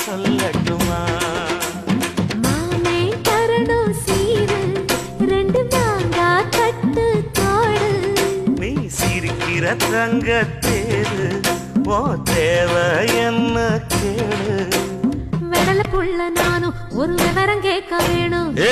சொல்லட்டுமா? மாமே தரணும் சீரு, ரெண்டு மாங்கா கட்டு தோடு. நீ சிரிக்கிற தங்கத்தேரு, ஓ தேவை என்ன கேளு. வெடல புள்ள நானும் ஒரு விவரம் கேட்க வேணும். ஏ